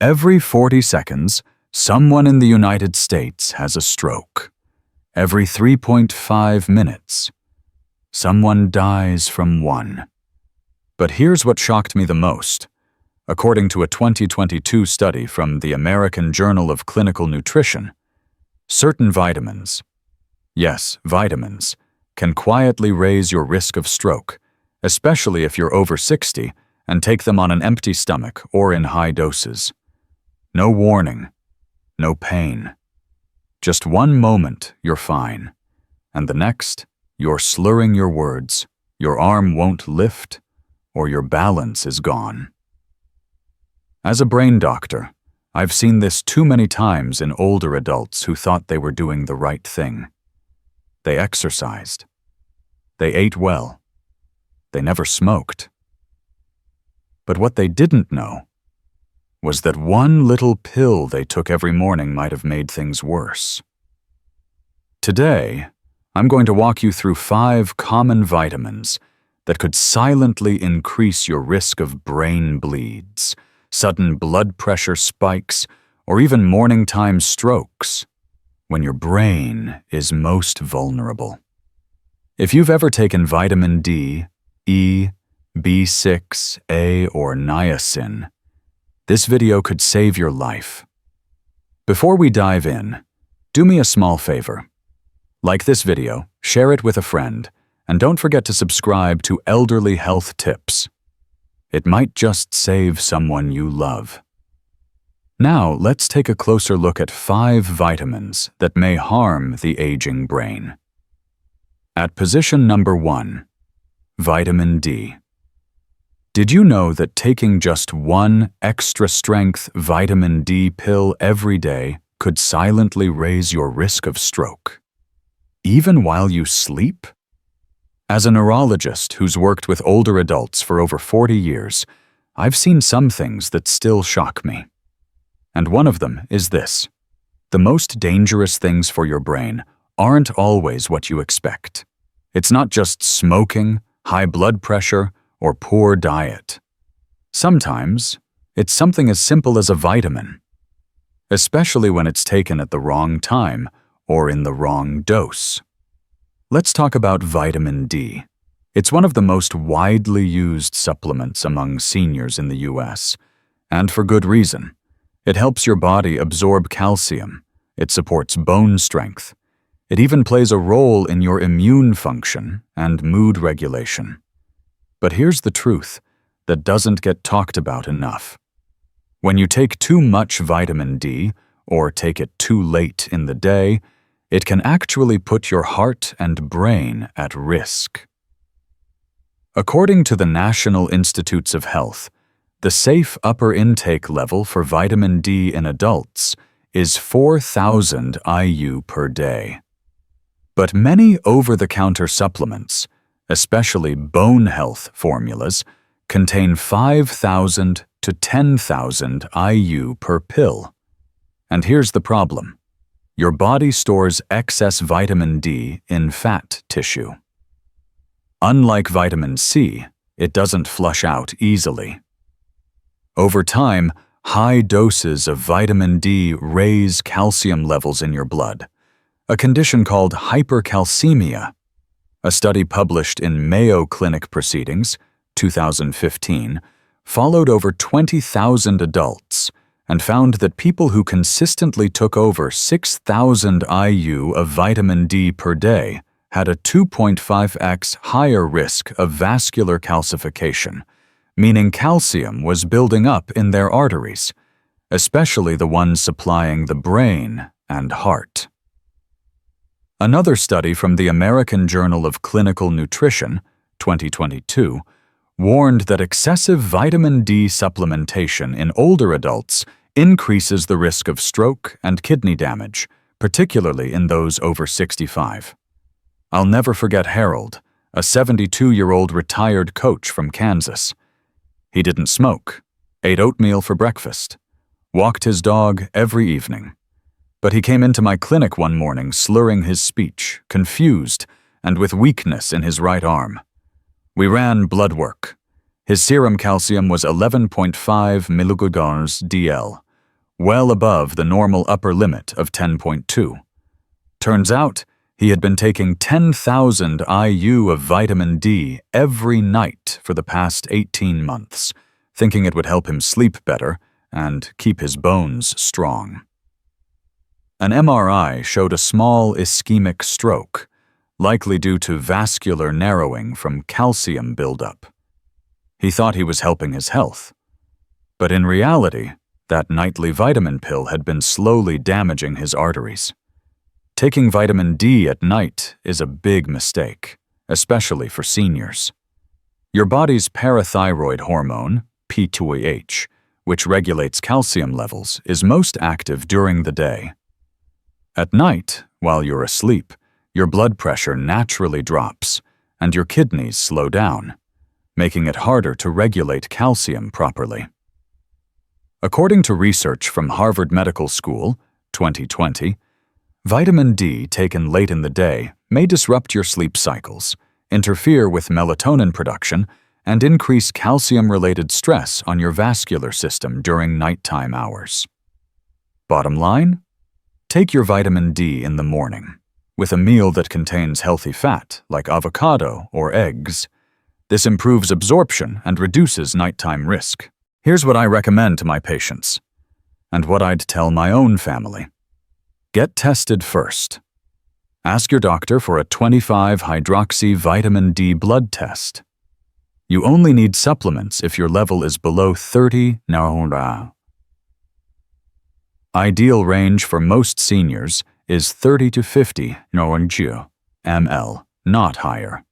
Every 40 seconds, someone in the United States has a stroke. Every 3.5 minutes, someone dies from one. But here's what shocked me the most. According to a 2022 study from the American Journal of Clinical Nutrition, certain vitamins, yes, vitamins, can quietly raise your risk of stroke, especially if you're over 60 and take them on an empty stomach or in high doses. No warning, no pain. Just one moment, you're fine, and the next, you're slurring your words, your arm won't lift, or your balance is gone. As a brain doctor, I've seen this too many times in older adults who thought they were doing the right thing. They exercised. They ate well. They never smoked. But what they didn't know was that one little pill they took every morning might have made things worse. Today, I'm going to walk you through 5 common vitamins that could silently increase your risk of brain bleeds, sudden blood pressure spikes, or even morning-time strokes when your brain is most vulnerable. If you've ever taken vitamin D, E, B6, A, or niacin, this video could save your life. Before we dive in, do me a small favor. Like this video, share it with a friend, and don't forget to subscribe to Elderly Health Tips. It might just save someone you love. Now, let's take a closer look at 5 vitamins that may harm the aging brain. At position number 1, vitamin D. Did you know that taking just one extra-strength vitamin D pill every day could silently raise your risk of stroke, even while you sleep? As a neurologist who's worked with older adults for over 40 years, I've seen some things that still shock me. And one of them is this: the most dangerous things for your brain aren't always what you expect. It's not just smoking, high blood pressure, or poor diet. Sometimes, it's something as simple as a vitamin, especially when it's taken at the wrong time or in the wrong dose. Let's talk about vitamin D. It's one of the most widely used supplements among seniors in the US, and for good reason. It helps your body absorb calcium. It supports bone strength. It even plays a role in your immune function and mood regulation. But here's the truth that doesn't get talked about enough. When you take too much vitamin D, or take it too late in the day, it can actually put your heart and brain at risk. According to the National Institutes of Health, the safe upper intake level for vitamin D in adults is 4,000 IU per day. But many over-the-counter supplements, especially bone health formulas, contain 5,000 to 10,000 IU per pill. And here's the problem. Your body stores excess vitamin D in fat tissue. Unlike vitamin C, it doesn't flush out easily. Over time, high doses of vitamin D raise calcium levels in your blood, a condition called hypercalcemia. A study published in Mayo Clinic Proceedings, 2015, followed over 20,000 adults and found that people who consistently took over 6,000 IU of vitamin D per day had a 2.5x higher risk of vascular calcification, meaning calcium was building up in their arteries, especially the ones supplying the brain and heart. Another study from the American Journal of Clinical Nutrition, 2022, warned that excessive vitamin D supplementation in older adults increases the risk of stroke and kidney damage, particularly in those over 65. I'll never forget Harold, a 72-year-old retired coach from Kansas. He didn't smoke, ate oatmeal for breakfast, walked his dog every evening. But he came into my clinic one morning slurring his speech, confused, and with weakness in his right arm. We ran blood work. His serum calcium was 11.5 mg/dl, well above the normal upper limit of 10.2. Turns out, he had been taking 10,000 IU of vitamin D every night for the past 18 months, thinking it would help him sleep better and keep his bones strong. An MRI showed a small ischemic stroke, likely due to vascular narrowing from calcium buildup. He thought he was helping his health, but in reality, that nightly vitamin pill had been slowly damaging his arteries. Taking vitamin D at night is a big mistake, especially for seniors. Your body's parathyroid hormone, P2AH, which regulates calcium levels, is most active during the day. At night, while you're asleep, your blood pressure naturally drops and your kidneys slow down, making it harder to regulate calcium properly. According to research from Harvard Medical School, 2020, vitamin D taken late in the day may disrupt your sleep cycles, interfere with melatonin production, and increase calcium-related stress on your vascular system during nighttime hours. Bottom line? Take your vitamin D in the morning, with a meal that contains healthy fat like avocado or eggs. This improves absorption and reduces nighttime risk. Here's what I recommend to my patients, and what I'd tell my own family. Get tested first. Ask your doctor for a 25-hydroxy vitamin D blood test. You only need supplements if your level is below 30 nmol. Ideal range for most seniors is 30 to 50 ml, not higher.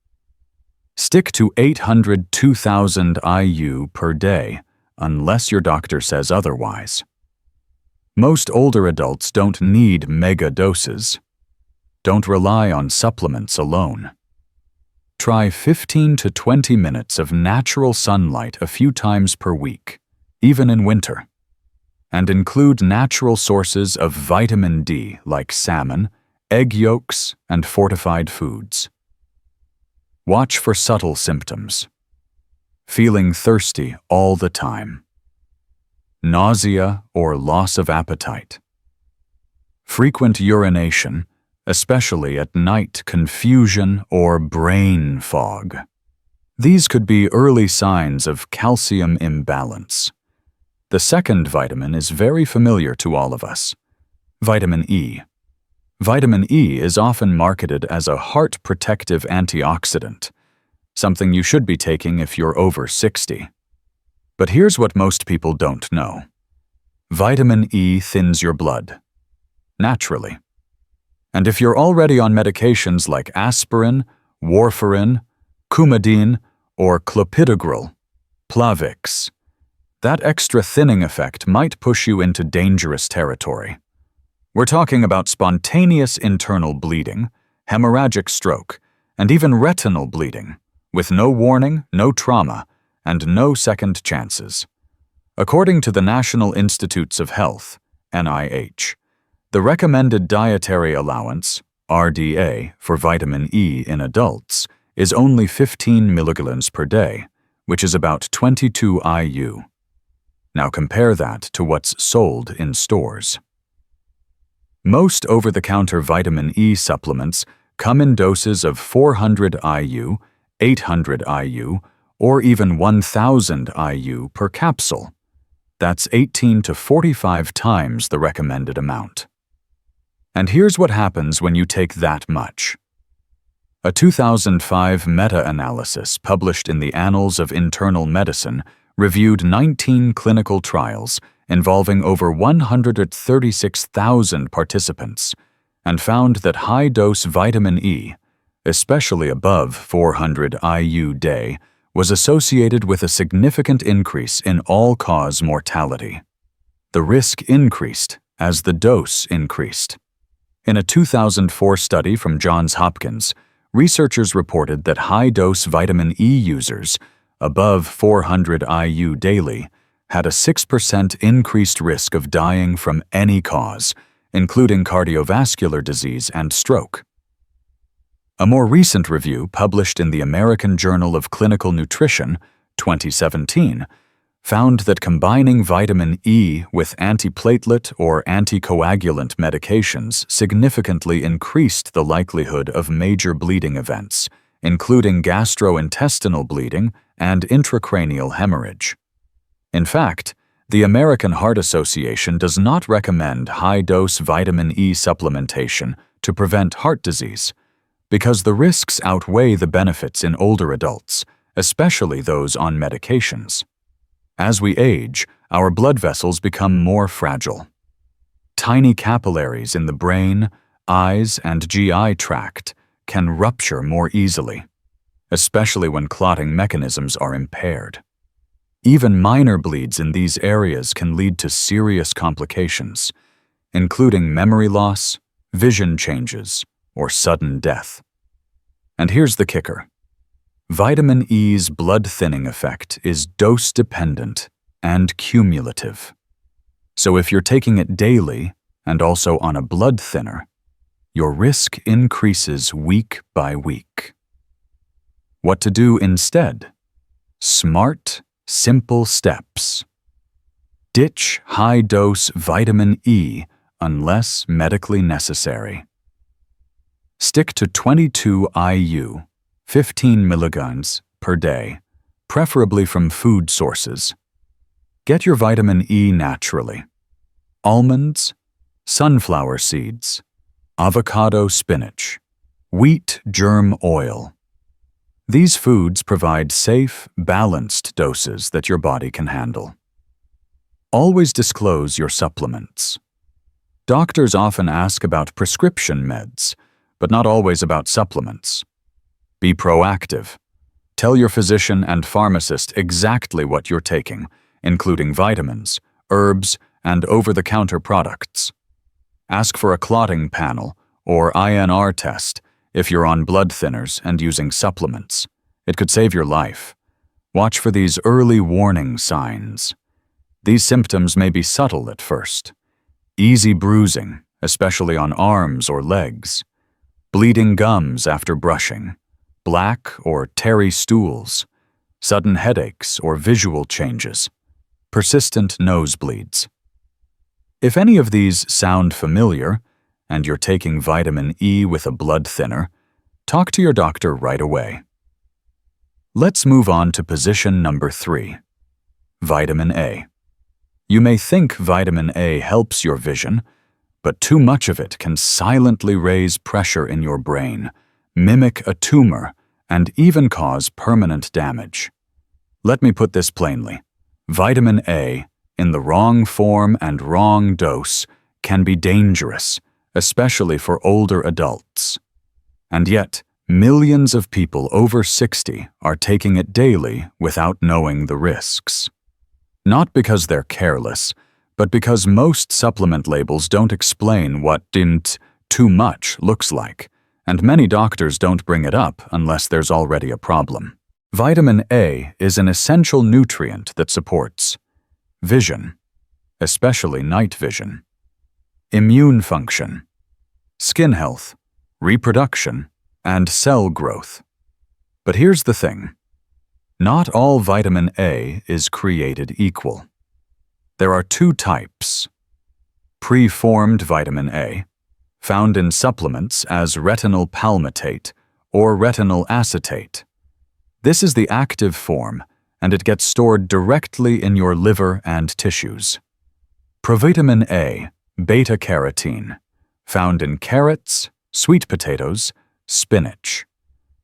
Stick to 800 to 2,000 IU per day, unless your doctor says otherwise. Most older adults don't need mega doses. Don't rely on supplements alone. Try 15 to 20 minutes of natural sunlight a few times per week, even in winter. And include natural sources of vitamin D like salmon, egg yolks, and fortified foods. Watch for subtle symptoms. Feeling thirsty all the time. Nausea or loss of appetite. Frequent urination, especially at night, confusion or brain fog. These could be early signs of calcium imbalance. The second vitamin is very familiar to all of us, vitamin E. Vitamin E is often marketed as a heart-protective antioxidant, something you should be taking if you're over 60. But here's what most people don't know. Vitamin E thins your blood, naturally. And if you're already on medications like aspirin, warfarin, Coumadin, or clopidogrel, Plavix, that extra thinning effect might push you into dangerous territory. We're talking about spontaneous internal bleeding, hemorrhagic stroke, and even retinal bleeding, with no warning, no trauma, and no second chances. According to the National Institutes of Health, NIH, the recommended dietary allowance, RDA, for vitamin E in adults is only 15 milligrams per day, which is about 22 IU. Now compare that to what's sold in stores. Most over-the-counter vitamin E supplements come in doses of 400 IU, 800 IU, or even 1,000 IU per capsule. That's 18 to 45 times the recommended amount. And here's what happens when you take that much. A 2005 meta-analysis published in the Annals of Internal Medicine reviewed 19 clinical trials involving over 136,000 participants and found that high-dose vitamin E, especially above 400 IU day, was associated with a significant increase in all-cause mortality. The risk increased as the dose increased. In a 2004 study from Johns Hopkins, researchers reported that high-dose vitamin E users, above 400 IU daily, had a 6% increased risk of dying from any cause, including cardiovascular disease and stroke. A more recent review published in the American Journal of Clinical Nutrition, 2017, found that combining vitamin E with antiplatelet or anticoagulant medications significantly increased the likelihood of major bleeding events, including gastrointestinal bleeding and intracranial hemorrhage. In fact, the American Heart Association does not recommend high-dose vitamin E supplementation to prevent heart disease, because the risks outweigh the benefits in older adults, especially those on medications. As we age, our blood vessels become more fragile. Tiny capillaries in the brain, eyes, and GI tract can rupture more easily, especially when clotting mechanisms are impaired. Even minor bleeds in these areas can lead to serious complications, including memory loss, vision changes, or sudden death. And here's the kicker. Vitamin E's blood-thinning effect is dose-dependent and cumulative. So if you're taking it daily and also on a blood thinner, your risk increases week by week. What to do instead? Smart, simple steps. Ditch high-dose vitamin E unless medically necessary. Stick to 22 IU, 15 milligrams per day, preferably from food sources. Get your vitamin E naturally. Almonds, sunflower seeds, avocado spinach, wheat germ oil. These foods provide safe, balanced doses that your body can handle. Always disclose your supplements. Doctors often ask about prescription meds, but not always about supplements. Be proactive. Tell your physician and pharmacist exactly what you're taking, including vitamins, herbs, and over-the-counter products. Ask for a clotting panel or INR test if you're on blood thinners and using supplements. It could save your life. Watch for these early warning signs. These symptoms may be subtle at first. Easy bruising, especially on arms or legs. Bleeding gums after brushing. Black or tarry stools. Sudden headaches or visual changes. Persistent nosebleeds. If any of these sound familiar, and you're taking vitamin E with a blood thinner, talk to your doctor right away. Let's move on to position number 3. Vitamin A. You may think vitamin A helps your vision, but too much of it can silently raise pressure in your brain, mimic a tumor, and even cause permanent damage. Let me put this plainly. Vitamin A, in the wrong form and wrong dose, can be dangerous, especially for older adults. And yet, millions of people over 60 are taking it daily without knowing the risks. Not because they're careless, but because most supplement labels don't explain what too much looks like, and many doctors don't bring it up unless there's already a problem. Vitamin A is an essential nutrient that supports vision, especially night vision, immune function, skin health, reproduction, and cell growth. But here's the thing. Not all vitamin A is created equal. There are 2 types. Preformed vitamin A, found in supplements as retinol palmitate or retinol acetate. This is the active form, and it gets stored directly in your liver and tissues. Provitamin A, beta-carotene, found in carrots, sweet potatoes, spinach.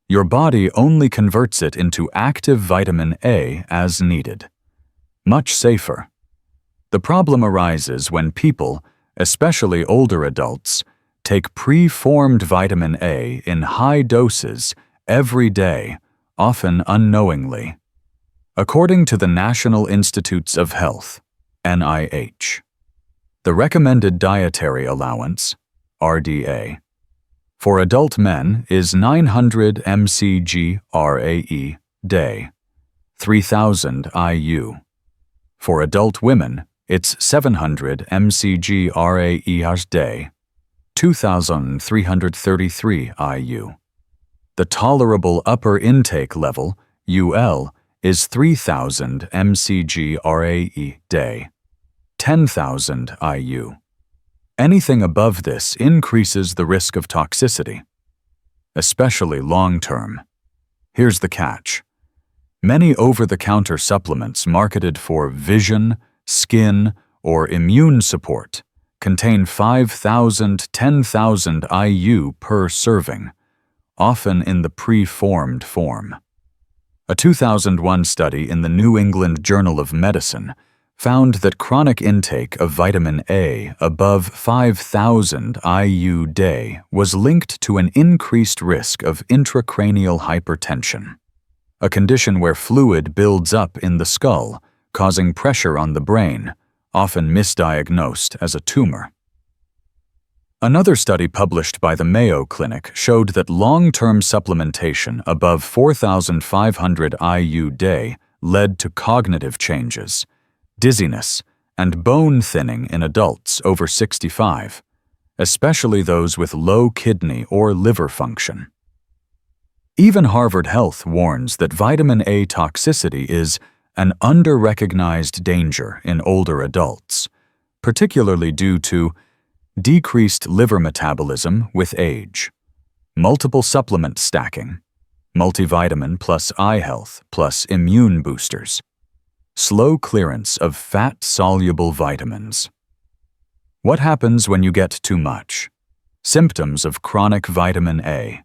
Your body only converts it into active vitamin A as needed. Much safer. The problem arises when people, especially older adults, take preformed vitamin A in high doses every day, often unknowingly. According to the National Institutes of Health, NIH, the recommended dietary allowance, RDA, for adult men is 900 mcg RAE day, 3000 IU. For adult women, it's 700 mcg RAE day, 2333 IU. The tolerable upper intake level, UL, is 3,000 mcg/RAE day, 10,000 IU. Anything above this increases the risk of toxicity, especially long-term. Here's the catch. Many over-the-counter supplements marketed for vision, skin, or immune support contain 5,000, 10,000 IU per serving, often in the pre-formed form. A 2001 study in the New England Journal of Medicine found that chronic intake of vitamin A above 5,000 IU day was linked to an increased risk of intracranial hypertension, a condition where fluid builds up in the skull, causing pressure on the brain, often misdiagnosed as a tumor. Another study published by the Mayo Clinic showed that long-term supplementation above 4,500 IU day led to cognitive changes, dizziness, and bone thinning in adults over 65, especially those with low kidney or liver function. Even Harvard Health warns that vitamin A toxicity is an under-recognized danger in older adults, particularly due to decreased liver metabolism with age, multiple supplement stacking, multivitamin plus eye health plus immune boosters, slow clearance of fat-soluble vitamins. What happens when you get too much? Symptoms of chronic vitamin A.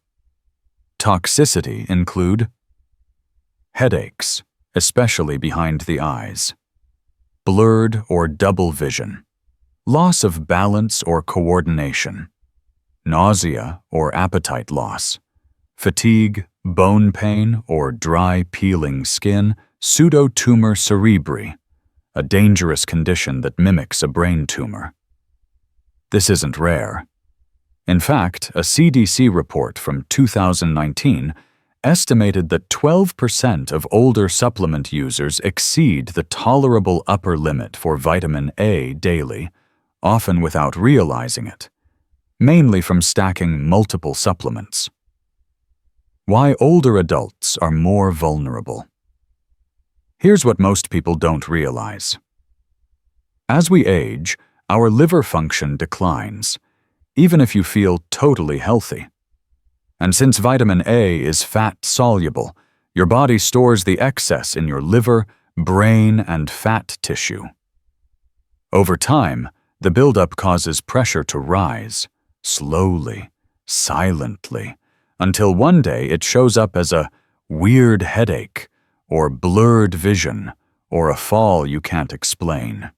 Toxicity include headaches, especially behind the eyes, blurred or double vision, loss of balance or coordination, nausea or appetite loss, fatigue, bone pain or dry peeling skin, pseudotumor cerebri, a dangerous condition that mimics a brain tumor. This isn't rare. In fact, a CDC report from 2019 estimated that 12% of older supplement users exceed the tolerable upper limit for vitamin A daily, often without realizing it, mainly from stacking multiple supplements. Why older adults are more vulnerable. Here's what most people don't realize. As we age, our liver function declines, even if you feel totally healthy. And since vitamin A is fat-soluble, your body stores the excess in your liver, brain, and fat tissue. Over time, the buildup causes pressure to rise, slowly, silently, until one day it shows up as a weird headache, or blurred vision, or a fall you can't explain.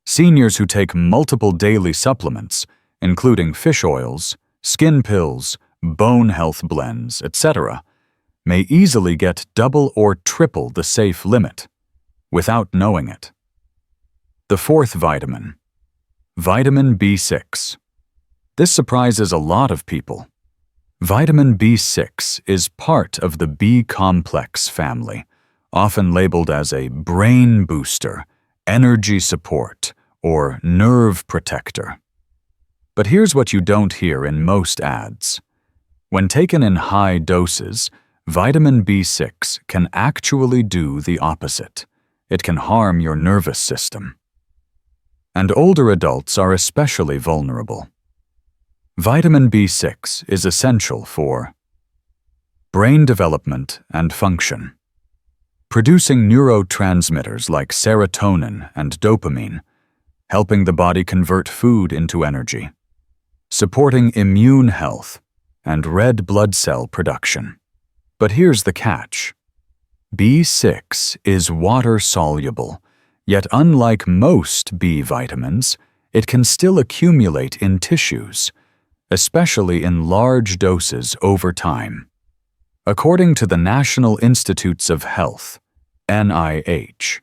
Seniors who take multiple daily supplements, including fish oils, skin pills, bone health blends, etc., may easily get double or triple the safe limit, without knowing it. The fourth vitamin, vitamin B6. This surprises a lot of people. Vitamin B6 is part of the B-complex family, often labeled as a brain booster, energy support, or nerve protector. But here's what you don't hear in most ads. When taken in high doses, vitamin B6 can actually do the opposite. It can harm your nervous system. And older adults are especially vulnerable. Vitamin B6 is essential for brain development and function, producing neurotransmitters like serotonin and dopamine, helping the body convert food into energy, supporting immune health and red blood cell production. But here's the catch. B6 is water-soluble, yet unlike most B vitamins, it can still accumulate in tissues, especially in large doses over time. According to the National Institutes of Health, NIH,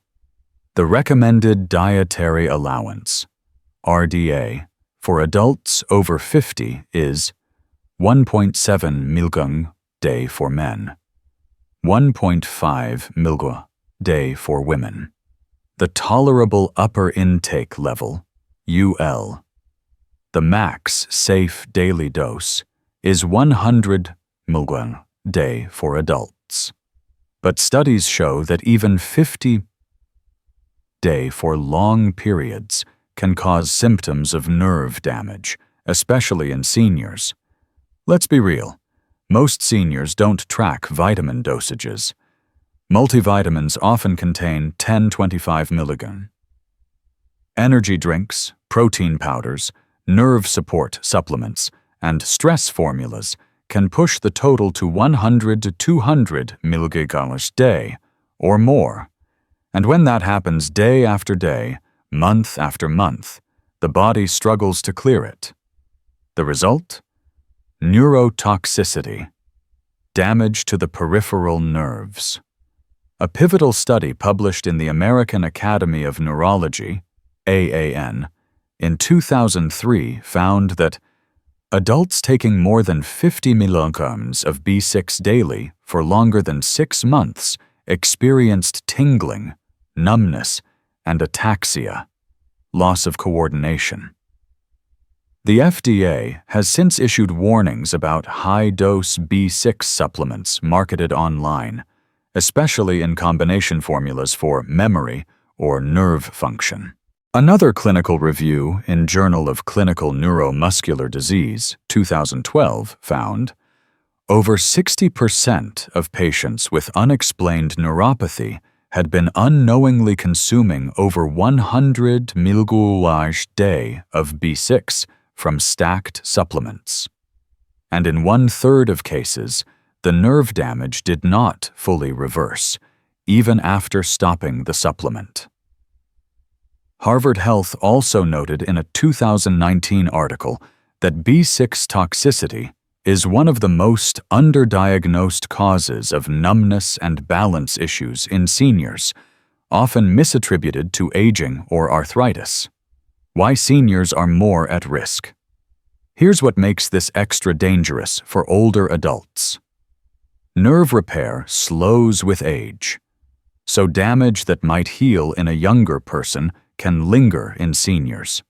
the recommended dietary allowance, RDA, for adults over 50 is 1.7 mg day for men, 1.5 mg day for women. The tolerable upper intake level, UL, the max safe daily dose, is 100 mg day for adults. but studies show that even 50-day for long periods can cause symptoms of nerve damage, especially in seniors. Let's be real. Most seniors don't track vitamin dosages. Multivitamins often contain 10-25 mg. Energy drinks, protein powders, nerve support supplements, and stress formulas can push the total to 100 to 200 mg a day or more. And when that happens day after day, month after month, the body struggles to clear it. The result? Neurotoxicity. Damage to the peripheral nerves. A pivotal study published in the American Academy of Neurology, AAN, in 2003 found that adults taking more than 50 mg of B6 daily for longer than 6 months experienced tingling, numbness, and ataxia, loss of coordination. The FDA has since issued warnings about high-dose B6 supplements marketed online, especially in combination formulas for memory or nerve function. Another clinical review in Journal of Clinical Neuromuscular Disease, 2012, found over 60% of patients with unexplained neuropathy had been unknowingly consuming over 100 mg a day of B6 from stacked supplements. And in 1/3 of cases, the nerve damage did not fully reverse, even after stopping the supplement. Harvard Health also noted in a 2019 article that B6 toxicity is one of the most underdiagnosed causes of numbness and balance issues in seniors, often misattributed to aging or arthritis. Why seniors are more at risk. Here's what makes this extra dangerous for older adults. Nerve repair slows with age, so damage that might heal in a younger person can linger in seniors.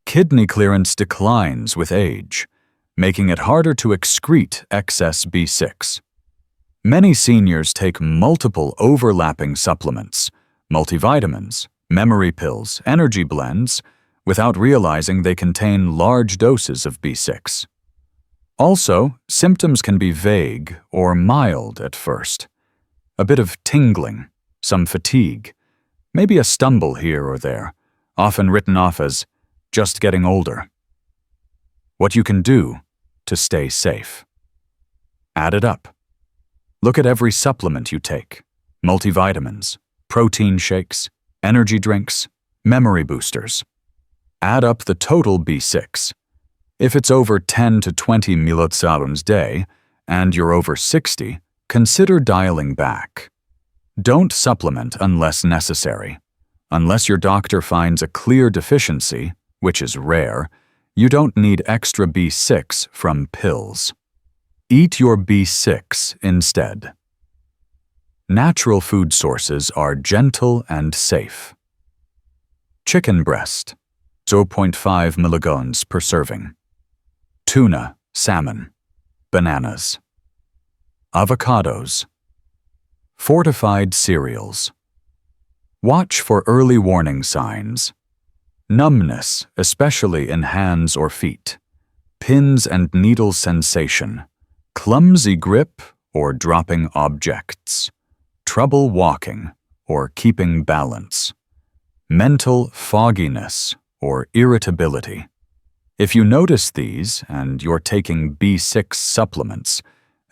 Kidney clearance declines with age, making it harder to excrete excess B6. Many seniors take multiple overlapping supplements, multivitamins, memory pills, energy blends, without realizing they contain large doses of B6. Also, symptoms can be vague or mild at first. A bit of tingling, some fatigue, maybe a stumble here or there, often written off as just getting older. What you can do to stay safe. Add it up. Look at every supplement you take: multivitamins, protein shakes, energy drinks, memory boosters. Add up the total B6. If it's over 10 to 20 mg a day and you're over 60, consider dialing back. Don't supplement unless necessary. Unless your doctor finds a clear deficiency, which is rare, you don't need extra B6 from pills. Eat your B6 instead. Natural food sources are gentle and safe. Chicken breast, 0.5 mg per serving. Tuna, salmon, bananas. Avocados. Fortified cereals. Watch for early warning signs. Numbness, especially in hands or feet. Pins and needle sensation. Clumsy grip or dropping objects. Trouble walking or keeping balance. Mental fogginess or irritability. If you notice these and you're taking B6 supplements,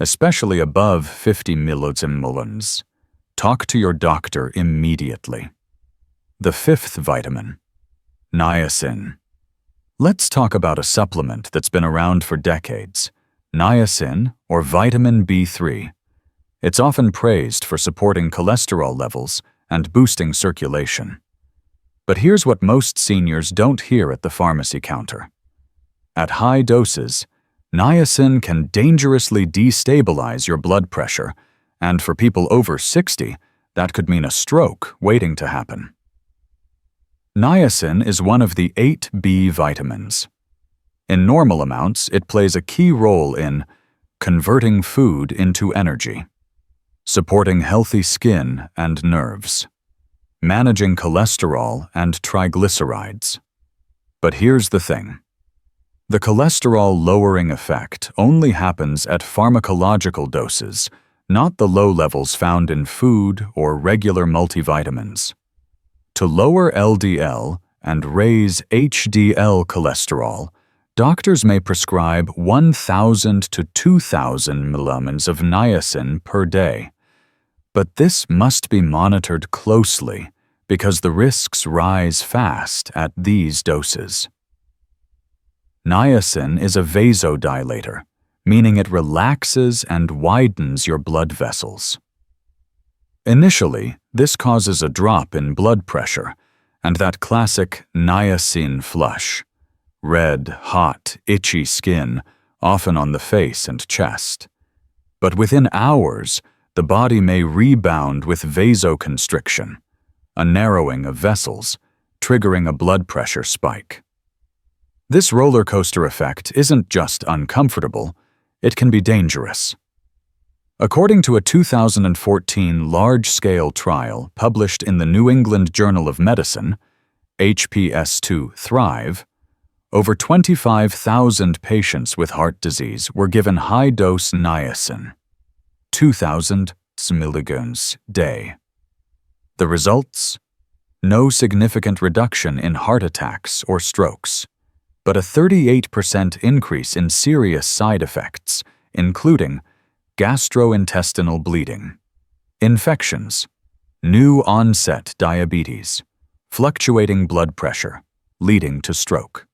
especially above 50 mg, talk to your doctor immediately. The fifth vitamin, niacin. Let's talk about a supplement that's been around for decades, niacin or vitamin B3. It's often praised for supporting cholesterol levels and boosting circulation. But here's what most seniors don't hear at the pharmacy counter. At high doses, niacin can dangerously destabilize your blood pressure, and for people over 60, that could mean a stroke waiting to happen. Niacin is one of the 8 B vitamins. In normal amounts, it plays a key role in converting food into energy. supporting healthy skin and nerves, managing cholesterol and triglycerides. But here's the thing. The cholesterol-lowering effect only happens at pharmacological doses, not the low levels found in food or regular multivitamins. To lower LDL and raise HDL cholesterol, doctors may prescribe 1,000 to 2,000 milligrams of niacin per day. But this must be monitored closely because the risks rise fast at these doses. Niacin is a vasodilator, meaning it relaxes and widens your blood vessels. Initially, this causes a drop in blood pressure and that classic niacin flush, red, hot, itchy skin, often on the face and chest. But within hours, the body may rebound with vasoconstriction, a narrowing of vessels, triggering a blood pressure spike. This roller coaster effect isn't just uncomfortable, it can be dangerous. According to a 2014 large-scale trial published in the New England Journal of Medicine, HPS2 Thrive, over 25,000 patients with heart disease were given high-dose niacin, 2,000 milligrams day. The results? No significant reduction in heart attacks or strokes, but a 38% increase in serious side effects, including gastrointestinal bleeding, infections, new onset diabetes, fluctuating blood pressure, leading to stroke.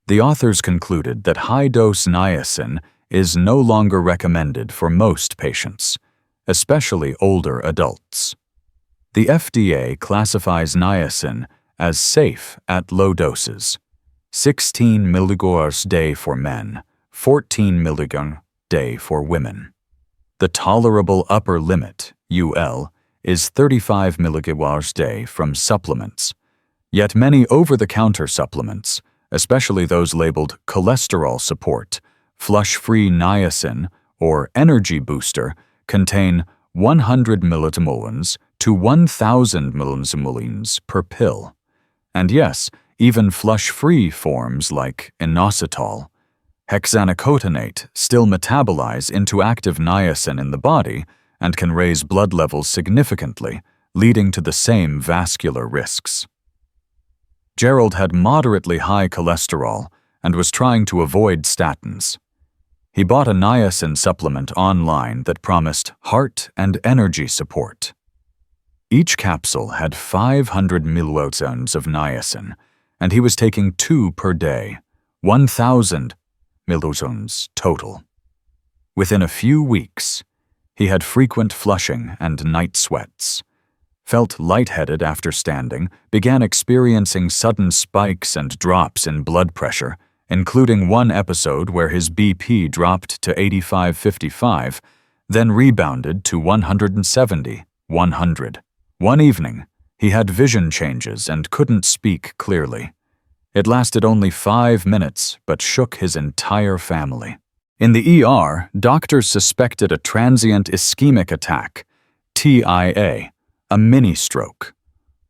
The authors concluded that high-dose niacin is no longer recommended for most patients, especially older adults. The FDA classifies niacin as safe at low doses, 16 milligrams day for men, 14 milligrams day for women. The tolerable upper limit, UL, is 35 milligrams day from supplements. Yet many over-the-counter supplements, especially those labeled cholesterol support, flush-free niacin, or energy booster, contain 100 millimolans to 1,000 millimolans per pill. And yes, even flush-free forms like inositol, hexanocotonate still metabolize into active niacin in the body and can raise blood levels significantly, leading to the same vascular risks. Gerald had moderately high cholesterol and was trying to avoid statins. He bought a niacin supplement online that promised heart and energy support. Each capsule had 500 milligrams of niacin, and he was taking 2 per day, 1,000 milligrams total. Within a few weeks, he had frequent flushing and night sweats, felt lightheaded after standing, began experiencing sudden spikes and drops in blood pressure, including one episode where his BP dropped to 85/55, then rebounded to 170/100. One evening, he had vision changes and couldn't speak clearly. It lasted only 5 minutes, but shook his entire family. In the ER, doctors suspected a transient ischemic attack, TIA, a mini-stroke.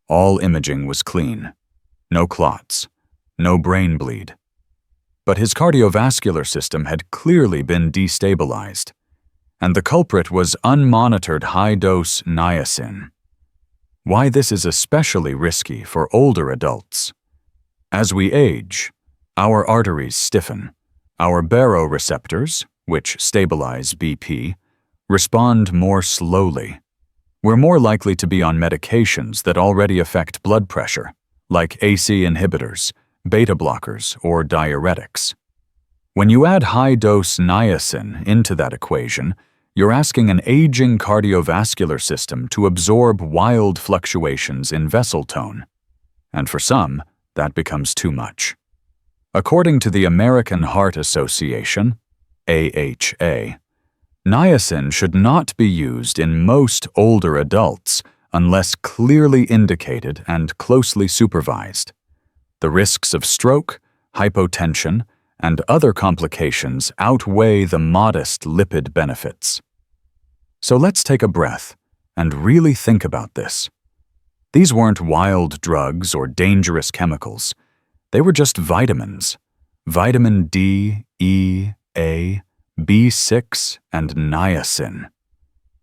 All imaging was clean. No clots, no brain bleed. But his cardiovascular system had clearly been destabilized, and the culprit was unmonitored high-dose niacin. Why this is especially risky for older adults. As we age, our arteries stiffen, our baroreceptors, which stabilize BP, respond more slowly. We're more likely to be on medications that already affect blood pressure, like AC inhibitors, beta blockers, or diuretics. When you add high-dose niacin into that equation, you're asking an aging cardiovascular system to absorb wild fluctuations in vessel tone. And for some, that becomes too much. According to the American Heart Association, AHA, niacin should not be used in most older adults unless clearly indicated and closely supervised. The risks of stroke, hypotension, and other complications outweigh the modest lipid benefits. So let's take a breath and really think about this. These weren't wild drugs or dangerous chemicals. They were just vitamins. Vitamin D, E, A, B6, and niacin.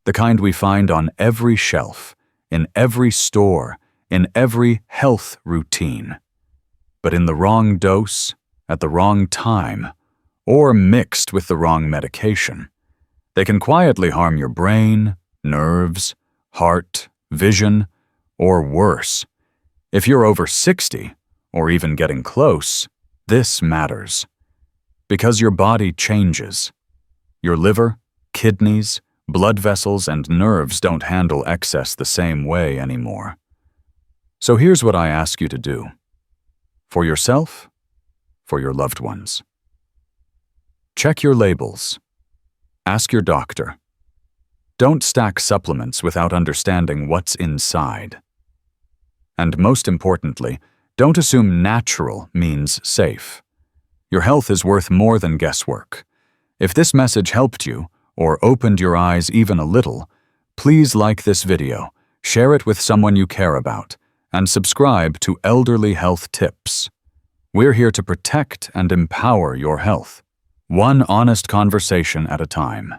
The kind we find on every shelf, in every store, in every health routine. But in the wrong dose, at the wrong time, or mixed with the wrong medication, they can quietly harm your brain, nerves, heart, vision, or worse. If you're over 60, or even getting close, this matters. Because your body changes. Your liver, kidneys, blood vessels, and nerves don't handle excess the same way anymore. So here's what I ask you to do. For yourself, for your loved ones. Check your labels. Ask your doctor. Don't stack supplements without understanding what's inside. And most importantly, don't assume natural means safe. Your health is worth more than guesswork. If this message helped you, or opened your eyes even a little, please like this video, share it with someone you care about, and subscribe to Elderly Health Tips. We're here to protect and empower your health, one honest conversation at a time.